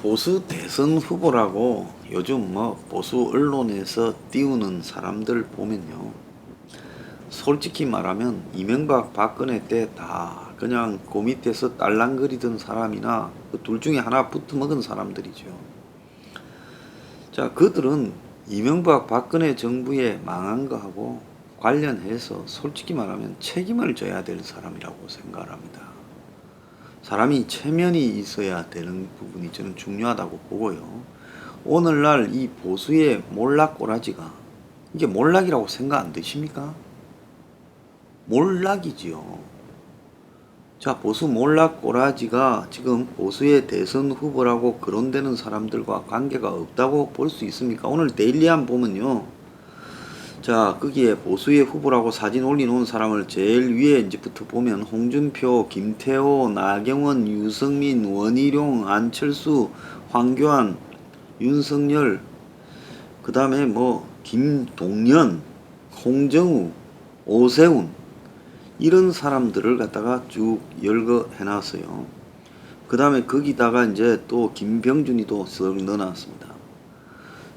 보수 대선 후보라고 요즘 보수 언론에서 띄우는 사람들 보면요. 솔직히 말하면 이명박 박근혜 때 다 그냥 그 밑에서 딸랑거리던 사람이나 그 둘 중에 하나 붙어먹은 사람들이죠. 자, 그들은 이명박 박근혜 정부의 망한 거하고 관련해서 솔직히 말하면 책임을 져야 될 사람이라고 생각을 합니다. 사람이 체면이 있어야 되는 부분이 저는 중요하다고 보고요. 오늘날 이 보수의 몰락꼬라지가 이게 몰락이라고 생각 안 드십니까? 몰락이지요. 자, 보수 몰락꼬라지가 지금 보수의 대선 후보라고 거론되는 사람들과 관계가 없다고 볼 수 있습니까? 오늘 데일리안 보면요. 자, 거기에 보수의 후보라고 사진 올려놓은 사람을 제일 위에 이제부터 보면 홍준표, 김태호, 나경원, 유승민, 원희룡, 안철수, 황교안, 윤석열, 그 다음에 김동연, 홍정우, 오세훈 이런 사람들을 갖다가 쭉 열거 해놨어요. 그 다음에 거기다가 이제 또 김병준이도 쓱 넣어놨습니다.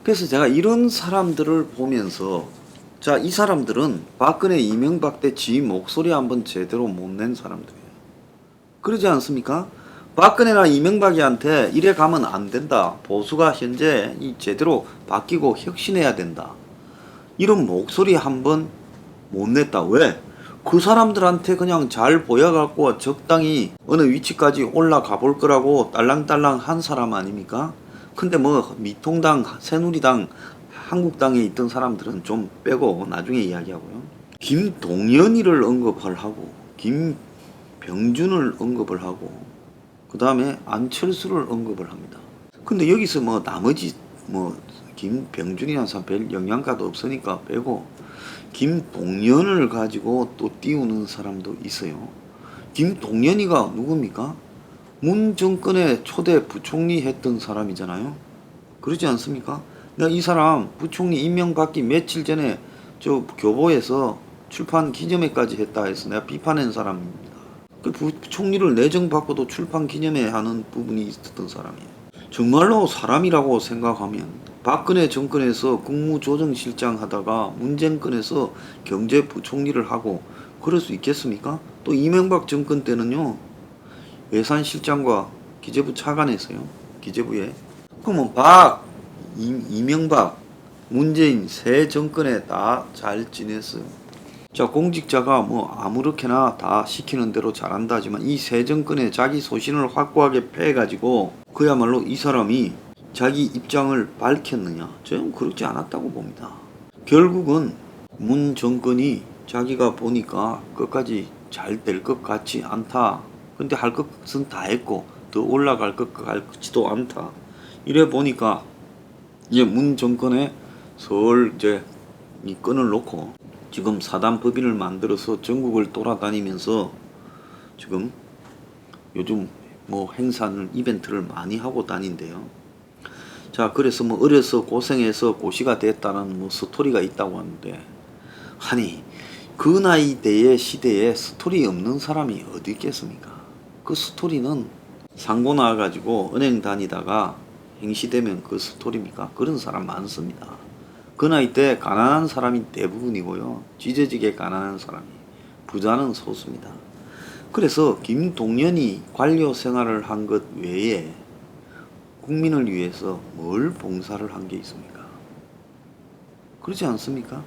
그래서 제가 이런 사람들을 보면서 자, 이 사람들은 박근혜 이명박 때 지 목소리 한번 제대로 못 낸 사람들이에요. 그러지 않습니까? 박근혜나 이명박이한테 이래 가면 안 된다. 보수가 현재 제대로 바뀌고 혁신해야 된다. 이런 목소리 한번 못 냈다. 왜? 그 사람들한테 그냥 잘 보여갖고 적당히 어느 위치까지 올라가 볼 거라고 딸랑딸랑 한 사람 아닙니까? 근데 미통당, 새누리당, 한국당에 있던 사람들은 좀 빼고 나중에 이야기하고요. 김동연이를 언급을 하고 김병준을 언급을 하고 그 다음에 안철수를 언급을 합니다. 근데 여기서 나머지 김병준이라는 사람 별 영향가도 없으니까 빼고 김동연을 가지고 또 띄우는 사람도 있어요. 김동연이가 누굽니까? 문 정권의 초대 부총리 했던 사람이잖아요. 그러지 않습니까? 내가 이 사람 부총리 임명받기 며칠 전에 저 교보에서 출판 기념회까지 했다 해서 내가 비판한 사람입니다. 그 부총리를 내정받고도 출판 기념회 하는 부분이 있었던 사람이에요. 정말로 사람이라고 생각하면 박근혜 정권에서 국무조정실장 하다가 문정권에서 경제부총리를 하고 그럴 수 있겠습니까? 또 이명박 정권 때는요. 예산실장과 기재부 차관했어요. 기재부에. 그러면 이명박, 문재인 세 정권에 다 잘 지냈어요. 자, 공직자가 아무렇게나 다 시키는 대로 잘한다 하지만 이 세 정권에 자기 소신을 확고하게 패가지고 그야말로 이 사람이 자기 입장을 밝혔느냐? 저는 그렇지 않았다고 봅니다. 결국은 문 정권이 자기가 보니까 끝까지 잘 될 것 같지 않다. 근데 할 것은 다 했고 더 올라갈 것 같지도 않다. 이래 보니까 이제 문 정권에 이제 이 끈을 놓고 지금 사단법인을 만들어서 전국을 돌아다니면서 지금 요즘 행사를 이벤트를 많이 하고 다닌대요. 자, 그래서 어려서 고생해서 고시가 됐다는 스토리가 있다고 하는데 아니 그 나이대의 시대에 스토리 없는 사람이 어디 있겠습니까? 그 스토리는 상고 나와가지고 은행 다니다가 행시되면 그 스토리입니까? 그런 사람 많습니다. 그 나이 때 가난한 사람이 대부분이고요. 찢어지게 가난한 사람이 부자는 소수입니다. 그래서 김동연이 관료 생활을 한 것 외에 국민을 위해서 뭘 봉사를 한 게 있습니까? 그렇지 않습니까?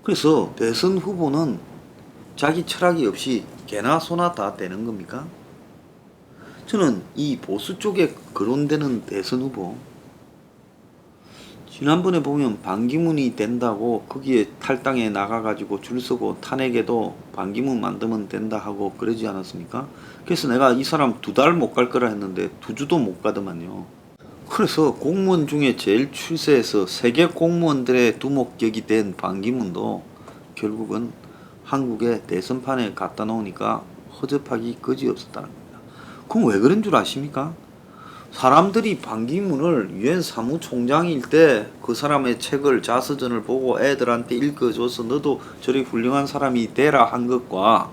그래서 대선 후보는 자기 철학이 없이 개나 소나 다 되는 겁니까? 저는 이 보수 쪽에 거론되는 대선 후보 지난번에 보면 반기문이 된다고 거기에 탈당에 나가가지고 줄 서고 탄핵에도 반기문 만들면 된다 하고 그러지 않았습니까? 그래서 내가 이 사람 2달 못 갈 거라 했는데 2주도 못 가더만요. 그래서 공무원 중에 제일 출세해서 세계 공무원들의 두목격이 된 반기문도 결국은 한국의 대선판에 갖다 놓으니까 허접하기 거지없었다는 겁니다. 그럼 왜 그런 줄 아십니까? 사람들이 반기문을 유엔 사무총장일 때 그 사람의 책을 자서전을 보고 애들한테 읽어줘서 너도 저리 훌륭한 사람이 되라 한 것과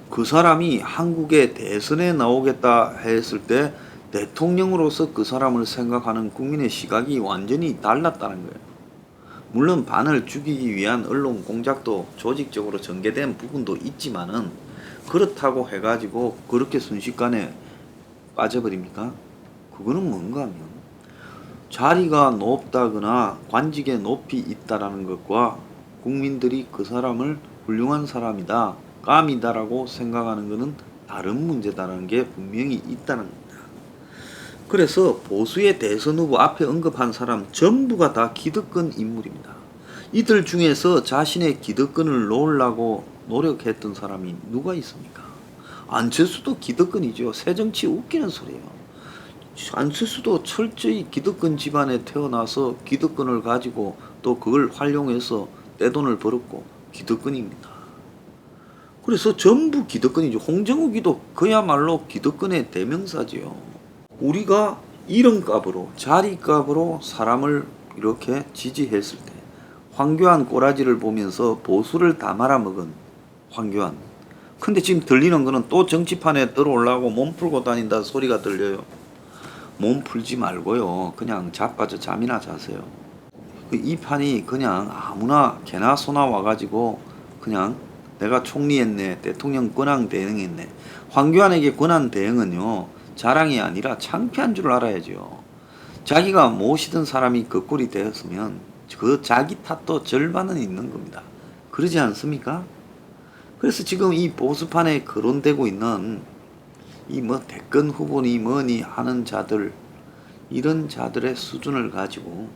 그 사람이 한국의 대선에 나오겠다 했을 때 대통령으로서 그 사람을 생각하는 국민의 시각이 완전히 달랐다는 거예요. 물론 반을 죽이기 위한 언론 공작도 조직적으로 전개된 부분도 있지만은 그렇다고 해가지고 그렇게 순식간에 빠져버립니까? 그거는 뭔가 하면 자리가 높다거나 관직에 높이 있다라는 것과 국민들이 그 사람을 훌륭한 사람이다, 감이다라고 생각하는 것은 다른 문제다라는 게 분명히 있다는 겁니다. 그래서 보수의 대선 후보 앞에 언급한 사람 전부가 다 기득권 인물입니다. 이들 중에서 자신의 기득권을 놓으려고 노력했던 사람이 누가 있습니까? 안철수도 기득권이죠. 새정치 웃기는 소리예요. 안철수도 철저히 기득권 집안에 태어나서 기득권을 가지고 또 그걸 활용해서 떼돈을 벌었고 기득권입니다. 그래서 전부 기득권이죠. 홍정욱이도 그야말로 기득권의 대명사지요. 우리가 이름값으로 자리값으로 사람을 이렇게 지지했을 때 황교안 꼬라지를 보면서 보수를 다 말아먹은 황교안. 근데 지금 들리는 거는 또 정치판에 들어오려고 몸 풀고 다닌다 소리가 들려요. 몸 풀지 말고요. 그냥 자빠져 잠이나 자세요. 이 판이 그냥 아무나 개나 소나 와가지고 그냥 내가 총리했네, 대통령 권한 대행했네. 황교안에게 권한 대행은요, 자랑이 아니라 창피한 줄 알아야죠. 자기가 모시던 사람이 그 꼴이 되었으면 그 자기 탓도 절반은 있는 겁니다. 그러지 않습니까? 그래서 지금 이 보수판에 거론되고 있는 이 뭐 대권 후보니 뭐니 하는 자들, 이런 자들의 수준을 가지고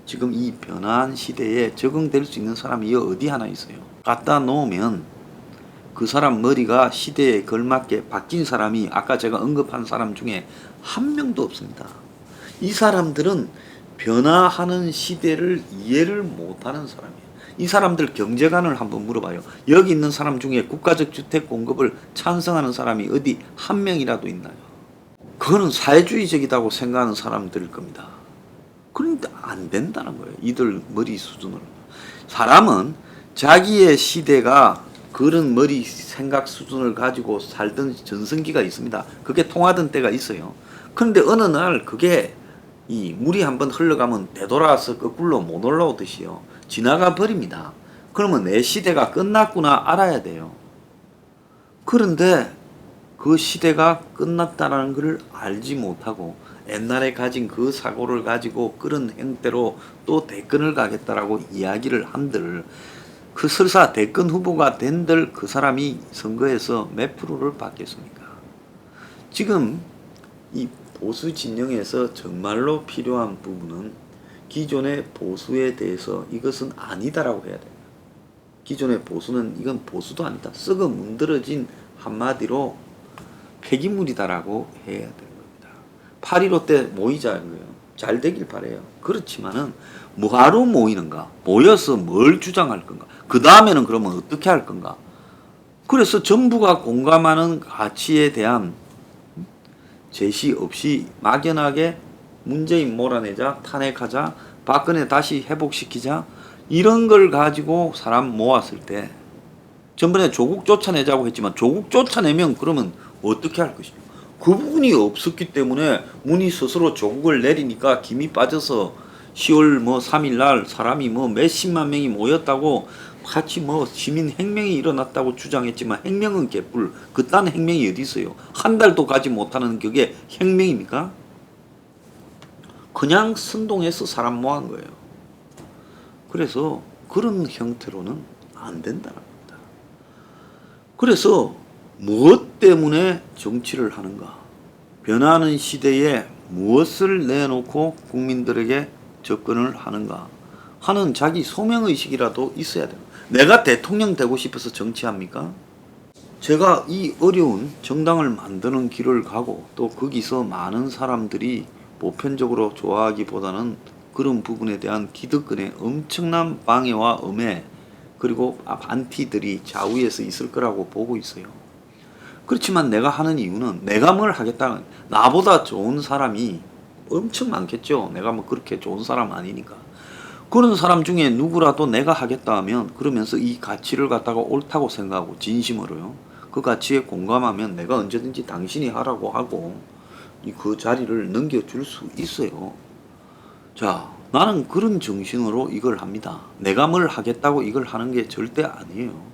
지금 이 변화한 시대에 적응될 수 있는 사람이 어디 하나 있어요. 갖다 놓으면 그 사람 머리가 시대에 걸맞게 바뀐 사람이 아까 제가 언급한 사람 중에 한 명도 없습니다. 이 사람들은 변화하는 시대를 이해를 못하는 사람이에요. 이 사람들 경제관을 한번 물어봐요. 여기 있는 사람 중에 국가적 주택 공급을 찬성하는 사람이 어디 한 명이라도 있나요? 그거는 사회주의적이라고 생각하는 사람들일 겁니다. 그런데 안 된다는 거예요. 이들 머리 수준으로. 사람은 자기의 시대가 그런 머리 생각 수준을 가지고 살던 전성기가 있습니다. 그게 통하던 때가 있어요. 그런데 어느 날 그게 이 물이 한번 흘러가면 되돌아서 거꾸로 못 올라오듯이요. 지나가 버립니다. 그러면 내 시대가 끝났구나 알아야 돼요. 그런데 그 시대가 끝났다는 걸 알지 못하고 옛날에 가진 그 사고를 가지고 그런 행태로 또 대권을 가겠다라고 이야기를 한들 그 설사 대권 후보가 된들 그 사람이 선거에서 몇 프로를 받겠습니까? 지금 이 보수 진영에서 정말로 필요한 부분은 기존의 보수에 대해서 이것은 아니다라고 해야 돼요. 기존의 보수는 이건 보수도 아니다. 썩어 문드러진 한마디로 폐기물이다라고 해야 되는 겁니다. 8.15 때 모이자는 거예요. 잘 되길 바래요. 그렇지만은 뭐하러 모이는가? 모여서 뭘 주장할 건가? 그 다음에는 그러면 어떻게 할 건가? 그래서 전부가 공감하는 가치에 대한 제시 없이 막연하게 문재인 몰아내자, 탄핵하자, 박근혜 다시 회복시키자 이런 걸 가지고 사람 모았을 때 전번에 조국 쫓아내자고 했지만 조국 쫓아내면 그러면 어떻게 할 것이냐. 그 부분이 없었기 때문에 문이 스스로 조국을 내리니까 김이 빠져서 10월 뭐 3일 날 사람이 뭐 몇십만 명이 모였다고 같이 뭐 시민혁명이 일어났다고 주장했지만 혁명은 개뿔. 그딴 혁명이 어디 있어요. 한 달도 가지 못하는 그게 혁명입니까? 그냥 선동해서 사람 모은 거예요. 그래서 그런 형태로는 안 된다는 겁니다. 그래서 무엇 때문에 정치를 하는가? 변화하는 시대에 무엇을 내놓고 국민들에게 접근을 하는가 하는 자기 소명의식이라도 있어야 돼요. 내가 대통령 되고 싶어서 정치합니까? 제가 이 어려운 정당을 만드는 길을 가고 또 거기서 많은 사람들이 보편적으로 좋아하기보다는 그런 부분에 대한 기득권의 엄청난 방해와 엄해 그리고 반티들이 좌우에서 있을 거라고 보고 있어요. 그렇지만 내가 하는 이유는 내가 뭘 하겠다는, 나보다 좋은 사람이 엄청 많겠죠. 내가 뭐 그렇게 좋은 사람 아니니까. 그런 사람 중에 누구라도 내가 하겠다 하면 그러면서 이 가치를 갖다가 옳다고 생각하고 진심으로요. 그 가치에 공감하면 내가 언제든지 당신이 하라고 하고 그 자리를 넘겨줄 수 있어요. 자, 나는 그런 정신으로 이걸 합니다. 내가 뭘 하겠다고 이걸 하는 게 절대 아니에요.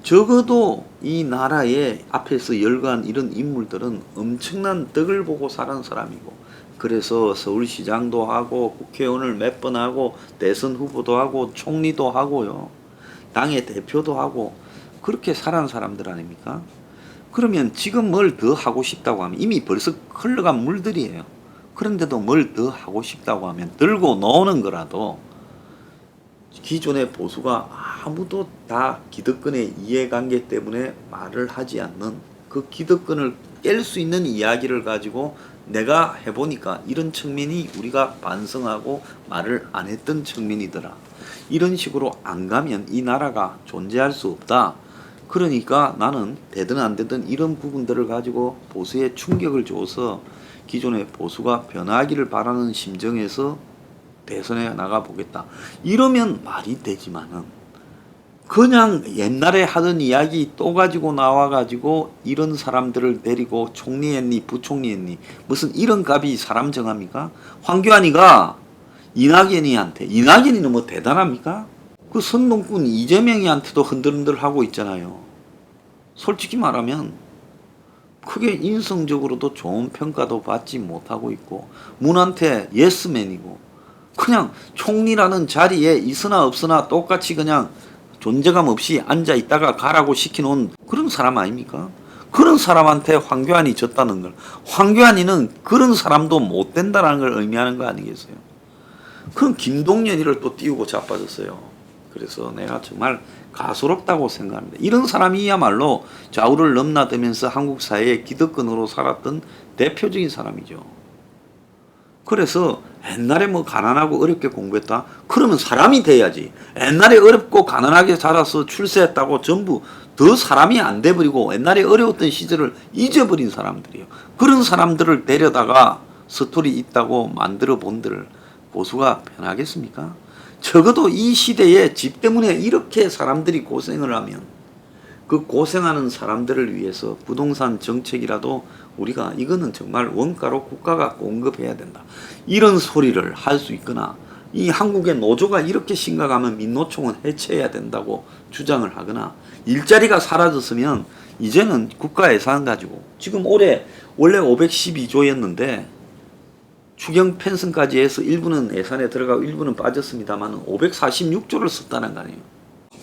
적어도 이 나라의 앞에서 열거한 이런 인물들은 엄청난 덕을 보고 살은 사람이고, 그래서 서울시장도 하고 국회의원을 몇 번 하고 대선 후보도 하고 총리도 하고요, 당의 대표도 하고 그렇게 살아온 사람들 아닙니까? 그러면 지금 뭘 더 하고 싶다고 하면 이미 벌써 흘러간 물들이에요. 그런데도 뭘 더 하고 싶다고 하면 들고 노는 거라도 기존의 보수가 아무도 다 기득권의 이해관계 때문에 말을 하지 않는 그 기득권을 깰 수 있는 이야기를 가지고 내가 해보니까 이런 측면이 우리가 반성하고 말을 안 했던 측면이더라. 이런 식으로 안 가면 이 나라가 존재할 수 없다. 그러니까 나는 되든 안 되든 이런 부분들을 가지고 보수에 충격을 줘서 기존의 보수가 변하기를 바라는 심정에서 대선에 나가보겠다. 이러면 말이 되지만은 그냥 옛날에 하던 이야기 또 가지고 나와가지고 이런 사람들을 데리고 총리 했니 부총리 했니 무슨 이런 값이 사람 정합니까? 황교안이가 이낙연이는 뭐 대단합니까? 그 선동꾼 이재명이한테도 흔들흔들 하고 있잖아요. 솔직히 말하면 크게 인성적으로도 좋은 평가도 받지 못하고 있고 문한테 예스맨이고 그냥 총리라는 자리에 있으나 없으나 똑같이 그냥 존재감 없이 앉아 있다가 가라고 시켜놓은 그런 사람 아닙니까? 그런 사람한테 황교안이 졌다는 걸, 황교안이는 그런 사람도 못 된다는 걸 의미하는 거 아니겠어요? 그럼 김동연이를 또 띄우고 자빠졌어요. 그래서 내가 정말 가소롭다고 생각합니다. 이런 사람이야말로 좌우를 넘나들면서 한국 사회의 기득권으로 살았던 대표적인 사람이죠. 그래서 옛날에 뭐 가난하고 어렵게 공부했다? 그러면 사람이 돼야지. 옛날에 어렵고 가난하게 자라서 출세했다고 전부 더 사람이 안 돼버리고 옛날에 어려웠던 시절을 잊어버린 사람들이에요. 그런 사람들을 데려다가 스토리 있다고 만들어 본들 보수가 변하겠습니까? 적어도 이 시대에 집 때문에 이렇게 사람들이 고생을 하면 그 고생하는 사람들을 위해서 부동산 정책이라도 우리가 이거는 정말 원가로 국가가 공급해야 된다. 이런 소리를 할 수 있거나 이 한국의 노조가 이렇게 심각하면 민노총은 해체해야 된다고 주장을 하거나 일자리가 사라졌으면 이제는 국가 예산 가지고 지금 올해 원래 512조였는데 추경 펜션까지 해서 일부는 예산에 들어가고 일부는 빠졌습니다만 546조를 썼다는 거 아니에요.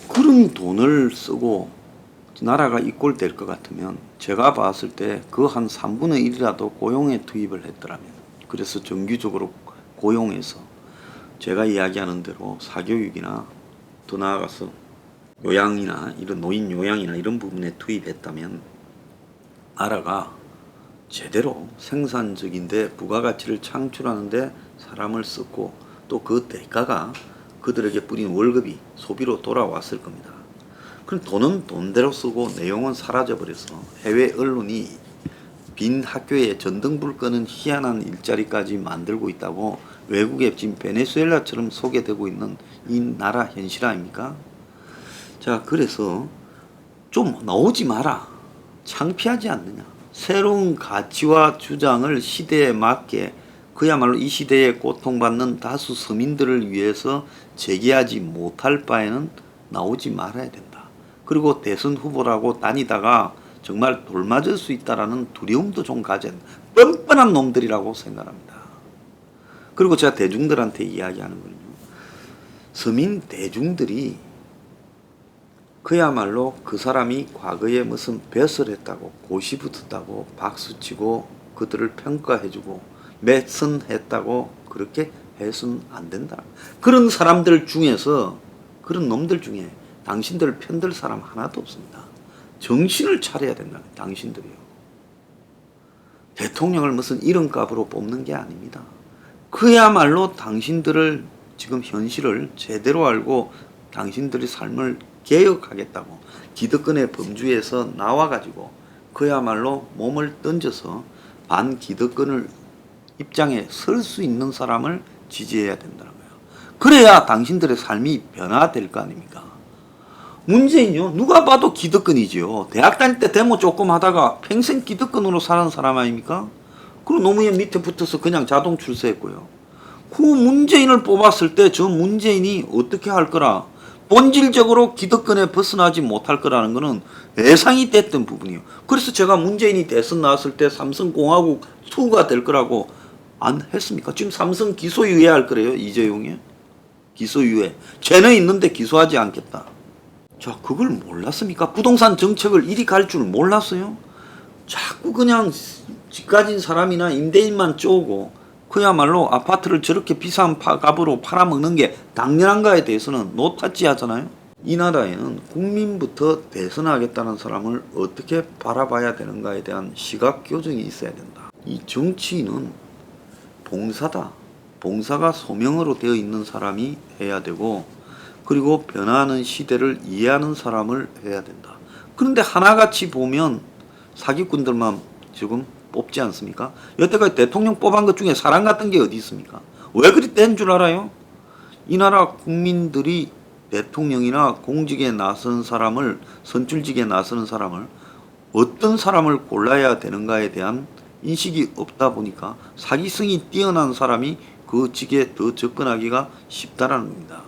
그런 돈을 쓰고 나라가 이 꼴 될 것 같으면 제가 봤을 때 그 한 3분의 1이라도 고용에 투입을 했더라면, 그래서 정규적으로 고용해서 제가 이야기하는 대로 사교육이나 더 나아가서 요양이나 이런 노인 요양이나 이런 부분에 투입했다면 나라가 제대로 생산적인데 부가가치를 창출하는데 사람을 썼고 또 그 대가가 그들에게 뿌린 월급이 소비로 돌아왔을 겁니다. 그럼 돈은 돈대로 쓰고 내용은 사라져버려서 해외 언론이 빈 학교에 전등불 끄는 희한한 일자리까지 만들고 있다고 외국에 지금 베네수엘라처럼 소개되고 있는 이 나라 현실 아닙니까? 자, 그래서 좀 나오지 마라. 창피하지 않느냐. 새로운 가치와 주장을 시대에 맞게 그야말로 이 시대에 고통받는 다수 서민들을 위해서 제기하지 못할 바에는 나오지 말아야 된다. 그리고 대선 후보라고 다니다가 정말 돌맞을 수 있다라는 두려움도 좀 가진 뻔뻔한 놈들이라고 생각합니다. 그리고 제가 대중들한테 이야기하는 거는요. 서민 대중들이 그야말로 그 사람이 과거에 무슨 벼슬 했다고 고시 붙었다고 박수치고 그들을 평가해주고 매선했다고 그렇게 해서는 안 된다. 그런 사람들 중에서 그런 놈들 중에 당신들 편들 사람 하나도 없습니다. 정신을 차려야 된다. 당신들이요. 대통령을 무슨 이런 값으로 뽑는 게 아닙니다. 그야말로 당신들을 지금 현실을 제대로 알고 당신들의 삶을 개혁하겠다고 기득권의 범주에서 나와가지고 그야말로 몸을 던져서 반기득권을 입장에 설 수 있는 사람을 지지해야 된다는 거예요. 그래야 당신들의 삶이 변화될 거 아닙니까? 문재인요, 누가 봐도 기득권이지요. 대학 다닐 때 데모 조금 하다가 평생 기득권으로 사는 사람 아닙니까? 그리고 노무현 밑에 붙어서 그냥 자동 출세했고요. 그 문재인을 뽑았을 때 저 문재인이 어떻게 할 거라, 본질적으로 기득권에 벗어나지 못할 거라는 거는 예상이 됐던 부분이에요. 그래서 제가 문재인이 대선 나왔을 때 삼성공화국 2가 될 거라고 안 했습니까? 지금 삼성 기소유예할 거래요. 이재용이 기소유예. 죄는 있는데 기소하지 않겠다. 자, 그걸 몰랐습니까? 부동산 정책을 이리 갈 줄 몰랐어요? 자꾸 그냥 집 가진 사람이나 임대인만 쪼고 그야말로 아파트를 저렇게 비싼 값으로 팔아먹는 게 당연한가에 대해서는 노타치 하잖아요. 이 나라에는 국민부터 대선하겠다는 사람을 어떻게 바라봐야 되는가에 대한 시각 교정이 있어야 된다. 이 정치인은 봉사다. 봉사가 소명으로 되어 있는 사람이 해야 되고, 그리고 변화하는 시대를 이해하는 사람을 해야 된다. 그런데 하나같이 보면 사기꾼들만 지금 뽑지 않습니까? 여태까지 대통령 뽑은 것 중에 사람 같은 게 어디 있습니까? 왜 그리 뗀 줄 알아요? 이 나라 국민들이 대통령이나 공직에 나선 사람을, 선출직에 나서는 사람을 어떤 사람을 골라야 되는가에 대한 인식이 없다 보니까 사기성이 뛰어난 사람이 그 직에 더 접근하기가 쉽다라는 겁니다.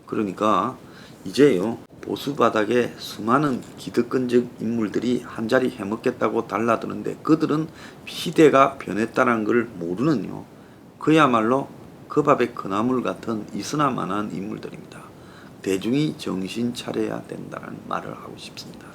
그러니까 이제요, 보수 바닥에 수많은 기득권적 인물들이 한자리 해먹겠다고 달라드는데 그들은 시대가 변했다는 걸 모르는요, 그야말로 그 밥에 그나물 같은 이스나만한 인물들입니다. 대중이 정신 차려야 된다는 말을 하고 싶습니다.